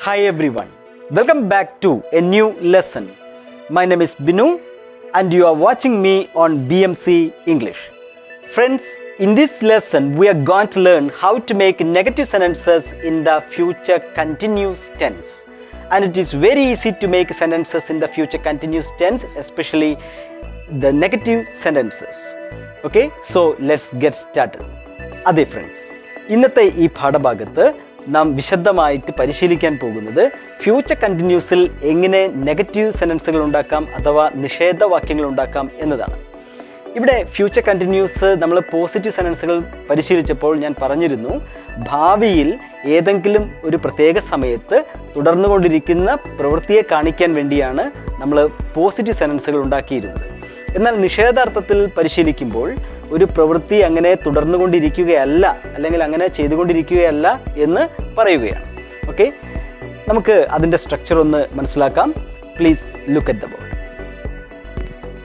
Hi everyone, welcome back to a new lesson. My name is Binu and you are watching me on BMC English. Friends, in this lesson we are going to learn how to make negative sentences in the future continuous tense. And it is very easy to make sentences in the future continuous tense, especially the negative sentences. Okay, so let's get started. അതെ friends, ഇന്നത്തെ ഈ പാഠഭാഗത്ത് നാം വിശദമായിട്ട് പരിശീലിക്കാൻ പോകുന്നത് future കണ്ടിന്യൂസിൽ എങ്ങനെ negative സെൻറ്റൻസുകൾ ഉണ്ടാക്കാം അഥവാ നിഷേധവാക്യങ്ങൾ ഉണ്ടാക്കാം എന്നതാണ്. ഇവിടെ ഫ്യൂച്ചർ കണ്ടിന്യൂസ് നമ്മൾ പോസിറ്റീവ് സെൻറ്റൻസുകൾ പരിശീലിച്ചപ്പോൾ ഞാൻ പറഞ്ഞിരുന്നു, ഭാവിയിൽ ഏതെങ്കിലും ഒരു പ്രത്യേക സമയത്ത് തുടർന്നുകൊണ്ടിരിക്കുന്ന പ്രവൃത്തിയെ കാണിക്കാൻ വേണ്ടിയാണ് നമ്മൾ പോസിറ്റീവ് സെൻറ്റൻസുകൾ ഉണ്ടാക്കിയിരുന്നത്. എന്നാൽ നിഷേധാർത്ഥത്തിൽ പരിശീലിക്കുമ്പോൾ ഒരു പ്രവൃത്തി അങ്ങനെ തുടർന്നുകൊണ്ടിരിക്കുകയല്ല അല്ലെങ്കിൽ അങ്ങനെ ചെയ്തുകൊണ്ടിരിക്കുകയല്ല എന്ന് പറയുകയാണ്. ഓക്കെ, നമുക്ക് അതിൻ്റെ സ്ട്രക്ചർ ഒന്ന് മനസ്സിലാക്കാം. Please look at the board.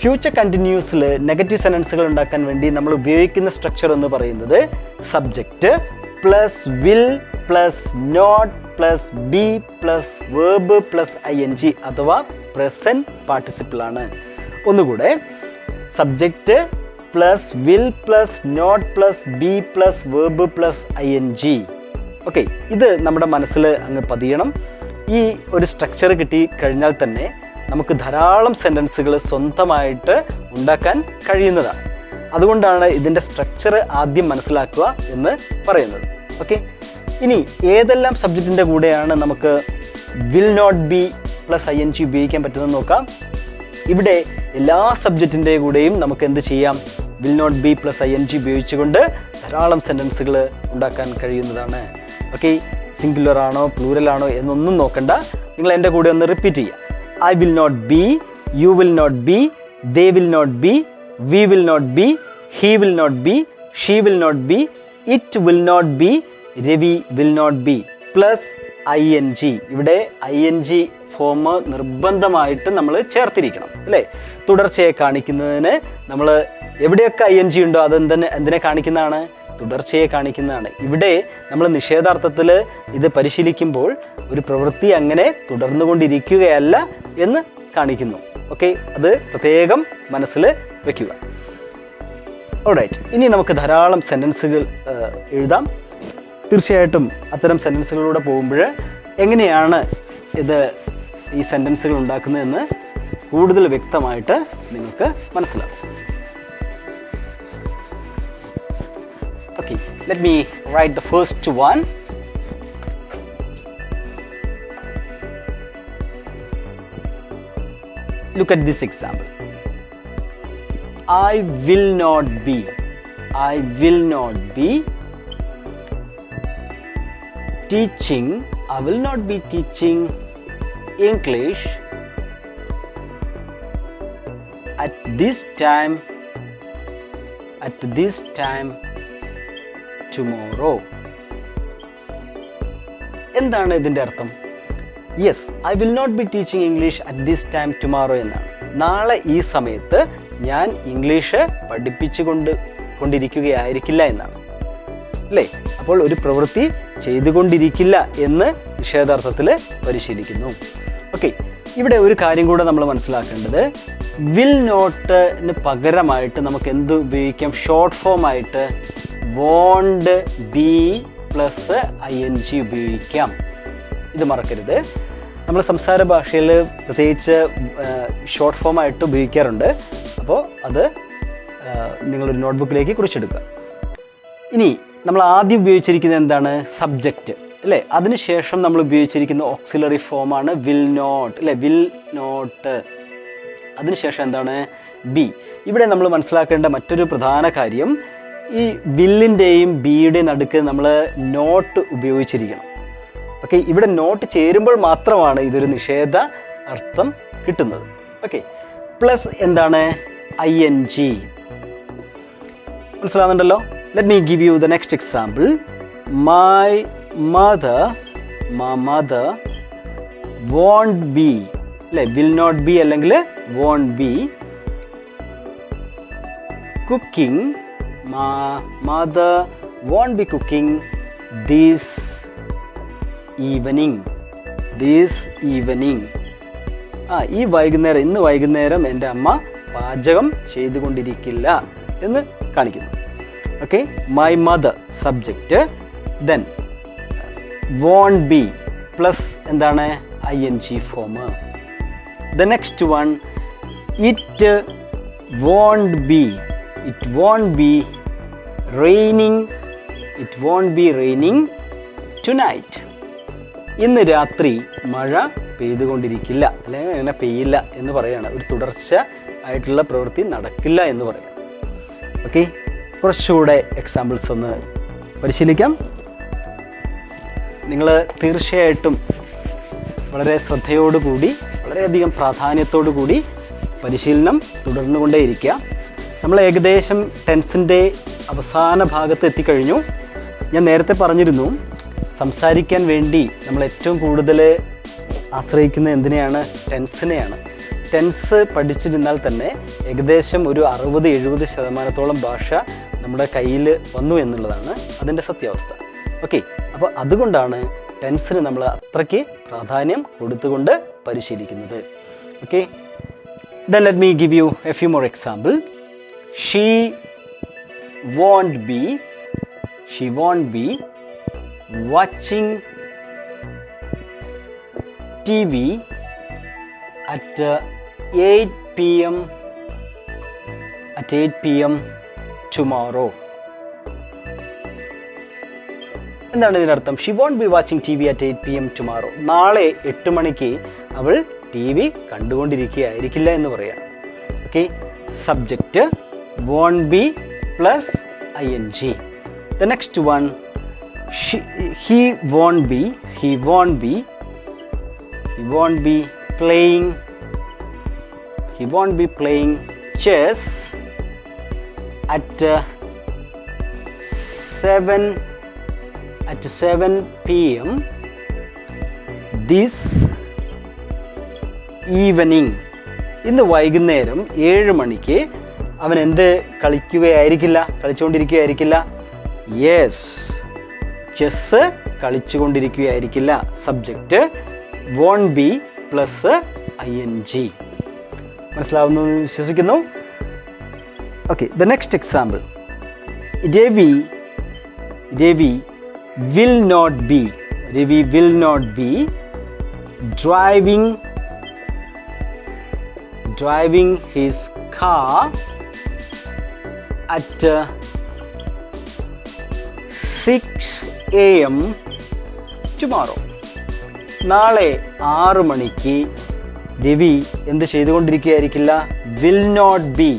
Future കണ്ടിന്യൂസിൽ നെഗറ്റീവ് സെൻറ്റൻസുകൾ ഉണ്ടാക്കാൻ വേണ്ടി നമ്മൾ ഉപയോഗിക്കുന്ന സ്ട്രക്ചർ എന്ന് പറയുന്നത് subject plus will plus not plus be plus verb plus ING അഥവാ പ്രസൻറ്റ് പാർട്ടിസിപ്പിളാണ്. ഒന്നുകൂടെ, subject plus will plus not plus be plus verb plus ING. Okay, ഇത് നമ്മുടെ മനസ്സിൽ അങ്ങ് പതിയണം. ഈ ഒരു സ്ട്രക്ചർ കിട്ടി കഴിഞ്ഞാൽ തന്നെ നമുക്ക് ധാരാളം സെൻറ്റൻസുകൾ സ്വന്തമായിട്ട് ഉണ്ടാക്കാൻ കഴിയുന്നതാണ്. അതുകൊണ്ടാണ് ഇതിൻ്റെ സ്ട്രക്ചർ ആദ്യം മനസ്സിലാക്കുക എന്ന് പറയുന്നത്. ഓക്കെ, ഇനി ഏതെല്ലാം സബ്ജക്റ്റിൻ്റെ കൂടെയാണ് നമുക്ക് will not be plus ING ഉപയോഗിക്കാൻ പറ്റുന്നത് നോക്കാം. ഇവിടെ എല്ലാ സബ്ജക്റ്റിൻ്റെ കൂടെയും നമുക്ക് എന്ത് ചെയ്യാം? Will not be plus ING ഉപയോഗിച്ചുകൊണ്ട് ധാരാളം സെൻറ്റൻസുകൾ ഉണ്ടാക്കാൻ കഴിയുന്നതാണ്. ഓക്കെ, സിംഗുലർ ആണോ പ്ലൂറൽ ആണോ എന്നൊന്നും നോക്കണ്ട, നിങ്ങൾ എൻ്റെ കൂടെ ഒന്ന് റിപ്പീറ്റ് ചെയ്യുക. I will not be, you will not be, they will not be, we will not be, he will not be, she will not be, it will not be, Ravi will not be plus ING. ഇവിടെ ING form നിർബന്ധമായിട്ട് നമ്മൾ ചേർത്തിരിക്കണം, അല്ലേ? തുടർച്ചയെ കാണിക്കുന്നതിന് നമ്മൾ എവിടെയൊക്കെ ING ഉണ്ടോ എന്തിനെ കാണിക്കുന്നതാണ്? തുടർച്ചയെ കാണിക്കുന്നതാണ്. ഇവിടെ നമ്മൾ നിഷേധാർത്ഥത്തിൽ ഇത് പരിശീലിക്കുമ്പോൾ ഒരു പ്രവൃത്തി അങ്ങനെ തുടർന്നുകൊണ്ടിരിക്കുകയല്ല എന്ന് കാണിക്കുന്നു. ഓക്കെ, അത് പ്രത്യേകം മനസ്സിൽ വയ്ക്കുക. ഓൾറൈറ്റ്, ഇനി നമുക്ക് ധാരാളം സെൻറ്റൻസുകൾ എഴുതാം. തീർച്ചയായിട്ടും അത്തരം സെൻറ്റൻസുകളിലൂടെ പോകുമ്പോൾ എങ്ങനെയാണ് ഈ സെൻറ്റൻസുകൾ ഉണ്ടാക്കുന്നതെന്ന് കൂടുതൽ വ്യക്തമായിട്ട് നിങ്ങൾക്ക് മനസ്സിലാവും. Okay, let me write the first one. Look at this example. I will not be teaching, I will not be teaching English at this time tomorrow. എന്താണ് ഇതിൻ്റെ അർത്ഥം? Yes, I will not be teaching English at this time tomorrow എന്നാണ്. നാളെ ഈ സമയത്ത് ഞാൻ English കൊണ്ടിരിക്കുകയായിരിക്കില്ല എന്നാണ്, അല്ലേ? അപ്പോൾ ഒരു പ്രവൃത്തി ചെയ്തുകൊണ്ടിരിക്കില്ല എന്ന് നിഷേധാർത്ഥത്തിൽ പരിശീലിക്കുന്നു. ഓക്കെ, ഇവിടെ ഒരു കാര്യം കൂടെ നമ്മൾ മനസ്സിലാക്കേണ്ടത്, വിൽ നോട്ടിന് പകരമായിട്ട് നമുക്ക് എന്ത് ഉപയോഗിക്കാം? ഷോർട്ട് ഫോം ആയിട്ട് വോണ്ട് ബി പ്ലസ് ING ഉപയോഗിക്കാം. ഇത് മറക്കരുത്. നമ്മൾ സംസാര ഭാഷയിൽ പ്രത്യേകിച്ച് ഷോർട്ട് ഫോം ആയിട്ട് ഉപയോഗിക്കാറുണ്ട്. അപ്പോൾ അത് നിങ്ങളൊരു നോട്ട്ബുക്കിലേക്ക് കുറിച്ചെടുക്കുക. ഇനി നമ്മൾ ആദ്യം ഉപയോഗിച്ചിരിക്കുന്നത് എന്താണ്? സബ്ജക്റ്റ്, അല്ലേ? അതിനുശേഷം നമ്മൾ ഉപയോഗിച്ചിരിക്കുന്ന ഓക്സിലറി ഫോമാണ് വിൽ നോട്ട്, അല്ലേ? Will not. അതിനുശേഷം എന്താണ്? ബി. ഇവിടെ നമ്മൾ മനസ്സിലാക്കേണ്ട മറ്റൊരു പ്രധാന കാര്യം, ഈ വില്ലിൻ്റെയും ബിയുടെയും നടുക്ക് നമ്മൾ നോട്ട് ഉപയോഗിച്ചിരിക്കണം. ഓക്കെ, ഇവിടെ നോട്ട് ചേരുമ്പോൾ മാത്രമാണ് ഇതൊരു നിഷേധ അർത്ഥം കിട്ടുന്നത്. ഓക്കെ, പ്ലസ് എന്താണ്? ING. മനസ്സിലാകുന്നുണ്ടല്ലോ? Let me give you the next example. My mother won't be, അല്ലേ? will not be അല്ലെങ്കിൽ won't be cooking. My mother won't be cooking this evening. This evening. ഈ വൈകുന്നേരം, ഇന്ന് വൈകുന്നേരം എൻ്റെ അമ്മ പാചകം ചെയ്തുകൊണ്ടിരിക്കില്ല എന്ന് കാണിക്കുന്നു. Okay, my mother subject. Then won't be plus എന്താണ്? ING form. The next one, it won't be. It won't be raining. It won't be raining tonight. ഇന്ന് രാത്രി മഴ പെയ്തുകൊണ്ടിരിക്കില്ല, അല്ലെങ്കിൽ അങ്ങനെ പെയ്യില്ല എന്ന് പറയുകയാണ്. ഒരു തുടർച്ച ആയിട്ടുള്ള പ്രവൃത്തി നടക്കില്ല എന്ന് പറയാം. ഓക്കെ, കുറച്ചുകൂടെ എക്സാമ്പിൾസ് ഒന്ന് പരിശീലിക്കാം. നിങ്ങൾ തീർച്ചയായിട്ടും വളരെ ശ്രദ്ധയോടുകൂടി, വളരെയധികം പ്രാധാന്യത്തോടു കൂടി പരിശീലനം തുടർന്നുകൊണ്ടേയിരിക്കുക. നമ്മൾ ഏകദേശം ടെൻസിൻ്റെ അവസാന ഭാഗത്ത് എത്തിക്കഴിഞ്ഞു. ഞാൻ നേരത്തെ പറഞ്ഞിരുന്നു, സംസാരിക്കാൻ വേണ്ടി നമ്മൾ ഏറ്റവും കൂടുതൽ ആശ്രയിക്കുന്നത് എന്തിനെയാണ്? ടെൻസിനെയാണ്. ടെൻസ് പഠിച്ചിരുന്നാൽ തന്നെ ഏകദേശം ഒരു 60-70% ഭാഷ നമ്മുടെ കയ്യിൽ വന്നു എന്നുള്ളതാണ് അതിൻ്റെ സത്യാവസ്ഥ. ഓക്കെ, അപ്പോൾ അതുകൊണ്ടാണ് ടെൻസിന് നമ്മൾ അത്രയ്ക്ക് പ്രാധാന്യം കൊടുത്തുകൊണ്ട് പരിശീലിക്കുന്നത്. Okay, then let me give you a few more example. She won't be watching TV at 8 p.m. tomorrow. എന്താണ് ഇതിനർത്ഥം? She won't be watching TV at 8 p.m. tomorrow. നാളെ 8 മണിക്ക് അവൾ TV കണ്ടുകൊണ്ടിരിക്കുകയായിരിക്കില്ല എന്ന് പറയാണ്. Okay, subject won't be plus ING. The next one, he won't be playing chess at 7 p.m. this evening. ഇന്ന് വൈകുന്നേരം 7 മണിക്ക് അവൻ എന്ത് കളിച്ചുകൊണ്ടിരിക്കുകയായിരിക്കില്ല? യെസ്, ചെസ്സ് കളിച്ചുകൊണ്ടിരിക്കുകയായിരിക്കില്ല. Subject won't be plus ING. മനസ്സിലാവുന്നു എന്ന് വിശ്വസിക്കുന്നു. Okay, the next example, Ravi will not be driving his car at 6 a.m. tomorrow. നാളെ 6 മണിക്ക് രവി എന്ത് ചെയ്തുകൊണ്ടിരിക്കുകയായിരിക്കില്ല? will not be,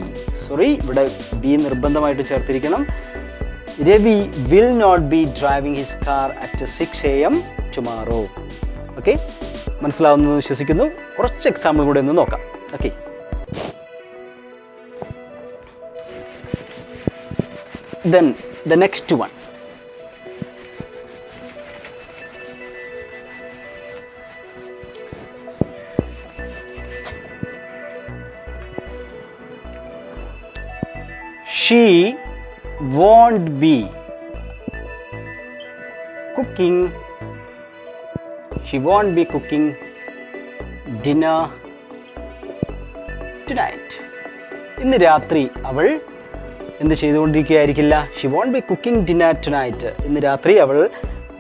ഇവിടെ ബി നിർബന്ധമായിട്ട് ചേർത്തിരിക്കണം. Ravi will not be driving his car at 6 a.m. tomorrow. Okay, മനസ്സിലാവുന്നു വിശ്വസിക്കുന്നു. കുറച്ച് എക്സാമ്പിൾ കൂടെ ഒന്ന് നോക്കാം. Okay, then the next one, she won't be cooking dinner tonight. ഇന്ന് രാത്രി അവൾ എന്ത് ചെയ്തുകൊണ്ടിരിക്കുകയായിരിക്കില്ല? She won't be cooking dinner tonight. ഇന്ന് രാത്രി അവൾ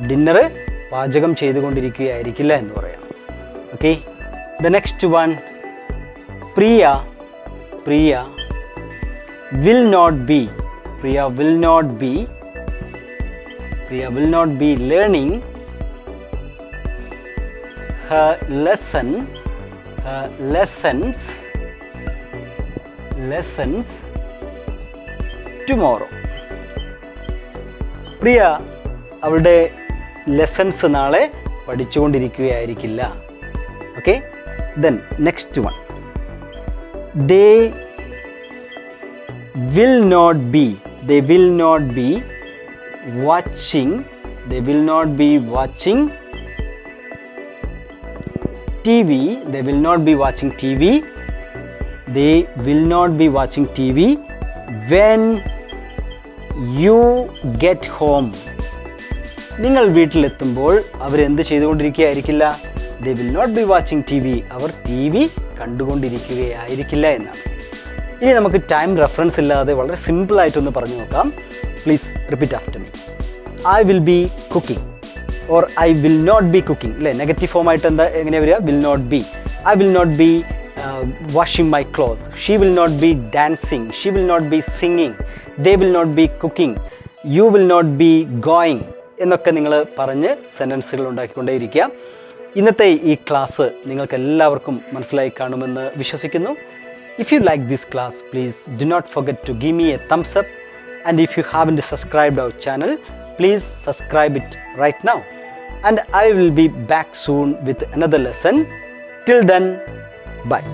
ഡിന്നർ പാചകം ചെയ്തുകൊണ്ടിരിക്കുകയായിരിക്കില്ല എന്ന് പറയാം. Okay, the next one, Priya will not be learning her lessons tomorrow. Priya അവളുടെ ലെസൺസ് നാളെ പഠിച്ചുകൊണ്ടിരിക്കുകയായിരിക്കില്ല. Okay, then next one, they will not be watching TV. They will not be watching TV when you get home. നിങ്ങൾ വീട്ടിലെത്തുമ്പോൾ അവരെന്ത് ചെയ്തുകൊണ്ടിരിക്കുകയായിരിക്കില്ല? they will not be watching TV. അവർ T V കണ്ടുകൊണ്ടിരിക്കുകയായിരിക്കില്ല എന്നാണ്. ഇനി നമുക്ക് ടൈം റെഫറൻസ് ഇല്ലാതെ വളരെ സിമ്പിളായിട്ടൊന്ന് പറഞ്ഞു നോക്കാം. Please repeat after me. I will be cooking or I will not be cooking. അല്ലേ, നെഗറ്റീവ് ഫോമായിട്ട് എങ്ങനെയാണ് വരിക? will not be. I will not be washing my clothes. She will not be dancing. She will not be singing. They will not be cooking. You will not be going. എന്നൊക്കെ നിങ്ങൾ പറഞ്ഞ് സെൻറ്റൻസുകൾ ഉണ്ടാക്കിക്കൊണ്ടേയിരിക്കുക. ഇന്നത്തെ ഈ class നിങ്ങൾക്ക് എല്ലാവർക്കും മനസ്സിലായി കാണുമെന്ന് വിശ്വസിക്കുന്നു. If you like this class, please do not forget to give me a thumbs up. And if you haven't subscribed our channel, please subscribe it right now. And I will be back soon with another lesson. Till then, bye.